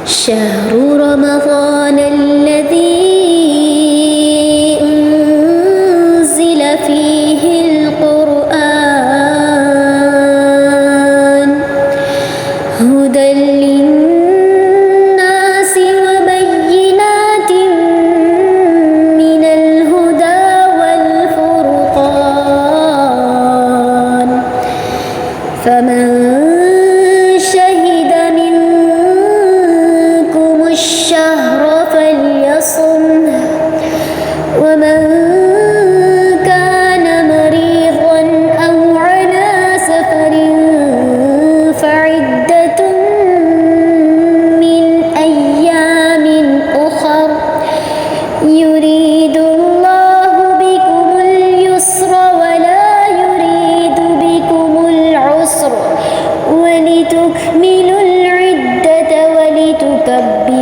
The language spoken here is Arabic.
شهر رمضان الذي أنزل فيه القرآن هدى للناس وبينات من الهدى والفرقان فمن شهد منكم الشهر فليصمه ومن كان مريضا أو على سفر فعدة من أيام أخر يريد الله بكم اليسر ولا يريد بكم العسر ولتكملوا العدة ولتكبروا